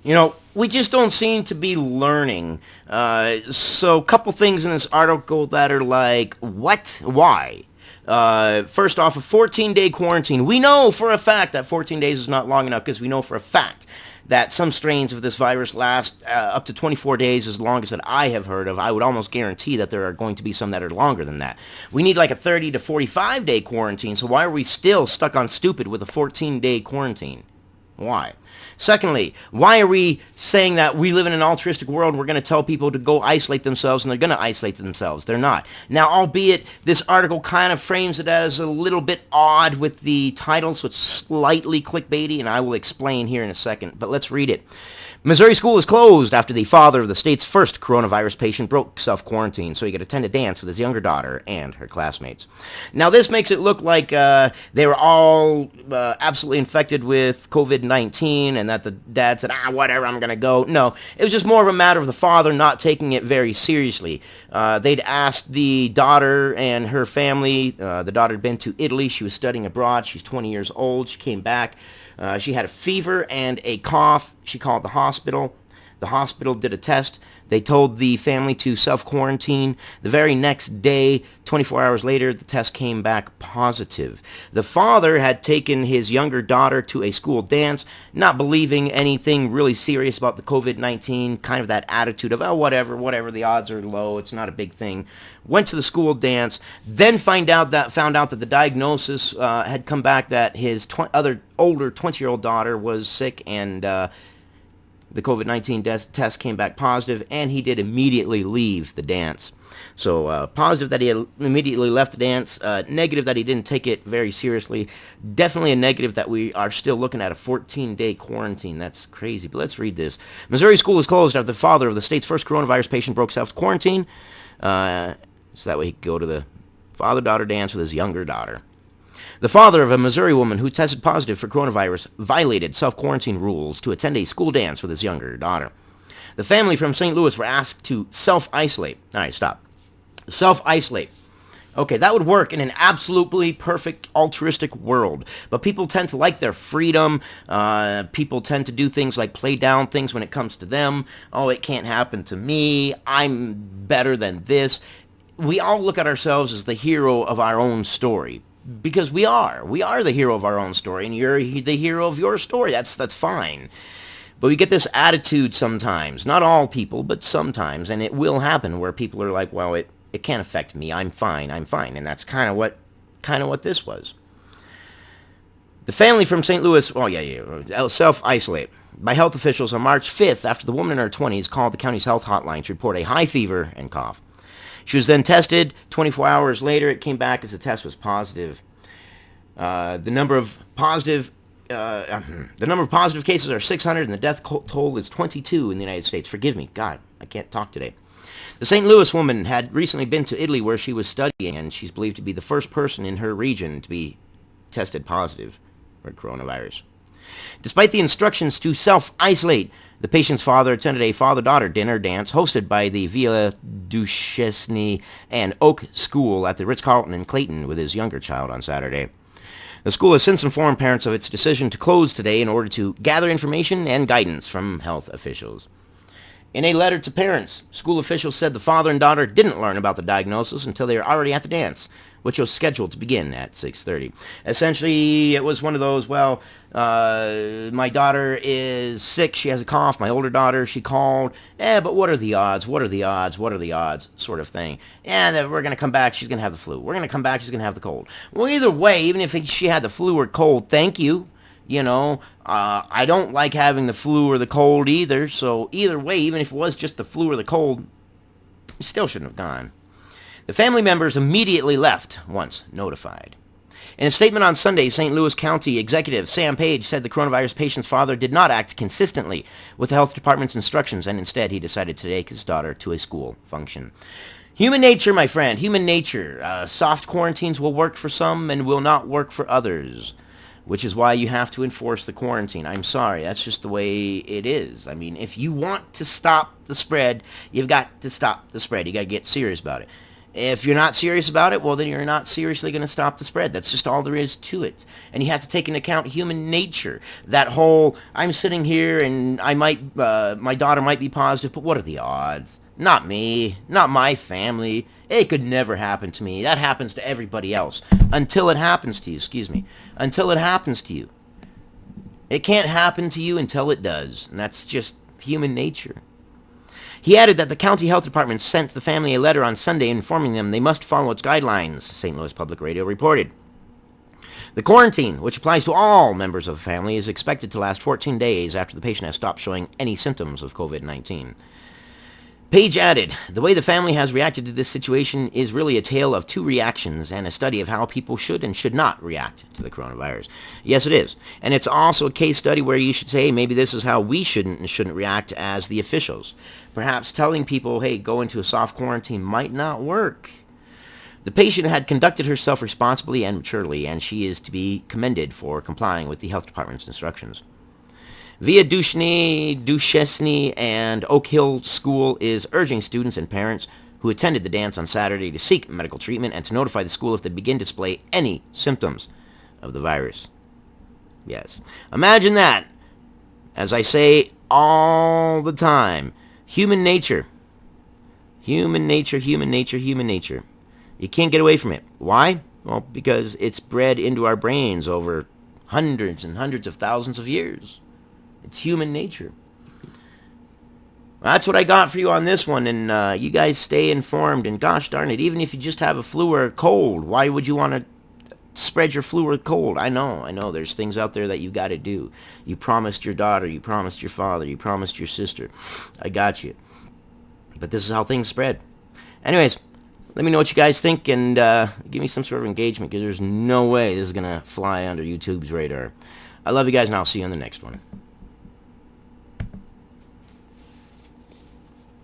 We just don't seem to be learning. So a couple things in this article that are like, what? Why? First off, a 14-day quarantine. We know for a fact that 14 days is not long enough because we know for a fact that some strains of this virus last up to 24 days, as long as that I have heard of. I would almost guarantee that there are going to be some that are longer than that. We need like a 30 to 45-day quarantine, so why are we still stuck on stupid with a 14-day quarantine? Why? Secondly, why are we saying that we live in an altruistic world and we're going to tell people to go isolate themselves and they're going to isolate themselves? They're not. Now, albeit this article kind of frames it as a little bit odd with the title, so it's slightly clickbaity, and I will explain here in a second, but let's read it. Missouri school is closed after the father of the state's first coronavirus patient broke self-quarantine so he could attend a dance with his younger daughter and her classmates. Now, this makes it look like they were all absolutely infected with COVID-19 and that the dad said, whatever, I'm going to go. No, it was just more of a matter of the father not taking it very seriously. They'd asked the daughter and her family. The daughter had been to Italy. She was studying abroad. She's 20 years old. She came back. She had a fever and a cough. She called the hospital. The hospital did a test. They told the family to self-quarantine. The very next day, 24 hours later, the test came back positive. The father had taken his younger daughter to a school dance, not believing anything really serious about the COVID-19, kind of that attitude of, whatever, the odds are low, it's not a big thing. Went to the school dance, then found out that the diagnosis had come back that his other older 20-year-old daughter was sick, and the COVID-19 test came back positive, and he did immediately leave the dance. So positive that he had immediately left the dance, negative that he didn't take it very seriously, definitely a negative that we are still looking at a 14-day quarantine. That's crazy, but let's read this. Missouri school is closed after the father of the state's first coronavirus patient broke self-quarantine, so that way he could go to the father-daughter dance with his younger daughter. The father of a Missouri woman who tested positive for coronavirus violated self-quarantine rules to attend a school dance with his younger daughter. The family from St. Louis were asked to self-isolate. All right, stop. Self-isolate. Okay, that would work in an absolutely perfect altruistic world. But people tend to like their freedom. People tend to do things like play down things when it comes to them. Oh, it can't happen to me. I'm better than this. We all look at ourselves as the hero of our own story. Because we are the hero of our own story, and you're the hero of your story. That's fine. But we get this attitude sometimes, not all people, but sometimes, and it will happen where people are like, well, it can't affect me. I'm fine, and that's kind of what this was. The family from St. Louis, self-isolate by health officials on March 5th after the woman in her 20s called the county's health hotline to report a high fever and cough. She was then tested. 24 hours later, it came back as the test was positive. The number of positive cases are 600, and the death toll is 22 in the United States. Forgive me, God, I can't talk today. The St. Louis woman had recently been to Italy where she was studying, and she's believed to be the first person in her region to be tested positive for coronavirus. Despite the instructions to self-isolate, the patient's father attended a father-daughter dinner dance hosted by the Villa Duchesne and Oak School at the Ritz-Carlton in Clayton with his younger child on Saturday. The school has since informed parents of its decision to close today in order to gather information and guidance from health officials. In a letter to parents, school officials said the father and daughter didn't learn about the diagnosis until they were already at the dance, which was scheduled to begin at 6:30. Essentially, it was one of those, my daughter is sick, she has a cough, my older daughter, she called, but what are the odds, sort of thing. And we're going to come back, she's going to have the flu. We're going to come back, she's going to have the cold. Well, either way, even if she had the flu or cold, thank you. I don't like having the flu or the cold either, so either way, even if it was just the flu or the cold, you still shouldn't have gone. The family members immediately left once notified. In a statement on Sunday, St. Louis County Executive Sam Page said the coronavirus patient's father did not act consistently with the health department's instructions, and instead he decided to take his daughter to a school function. Human nature, my friend, human nature. Soft quarantines will work for some and will not work for others, which is why you have to enforce the quarantine. I'm sorry, that's just the way it is. I mean, if you want to stop the spread, you've got to stop the spread. You got to get serious about it. If you're not serious about it, well, then you're not seriously going to stop the spread. That's just all there is to it. And you have to take into account human nature. That whole, I'm sitting here and my daughter might be positive, but what are the odds? Not me. Not my family. It could never happen to me. That happens to everybody else. Until it happens to you, excuse me. Until it happens to you. It can't happen to you until it does. And that's just human nature. He added that the county health department sent the family a letter on Sunday informing them they must follow its guidelines, St. Louis Public Radio reported. The quarantine, which applies to all members of the family, is expected to last 14 days after the patient has stopped showing any symptoms of COVID-19. Page added, the way the family has reacted to this situation is really a tale of two reactions and a study of how people should and should not react to the coronavirus. Yes, it is. And it's also a case study where you should say, hey, maybe this is how we shouldn't and shouldn't react as the officials. Perhaps telling people, hey, go into a soft quarantine might not work. The patient had conducted herself responsibly and maturely, and she is to be commended for complying with the health department's instructions. Via Duchesne and Oak Hill School is urging students and parents who attended the dance on Saturday to seek medical treatment and to notify the school if they begin to display any symptoms of the virus. Yes. Imagine that. As I say all the time, human nature. Human nature, human nature, human nature. You can't get away from it. Why? Well, because it's bred into our brains over hundreds and hundreds of thousands of years. It's human nature. Well, that's what I got for you on this one, and you guys stay informed, and gosh darn it, even if you just have a flu or a cold, why would you want to spread your flu or cold? I know, there's things out there that you got to do. You promised your daughter, you promised your father, you promised your sister. I got you. But this is how things spread. Anyways, let me know what you guys think, and give me some sort of engagement, because there's no way this is going to fly under YouTube's radar. I love you guys, and I'll see you on the next one.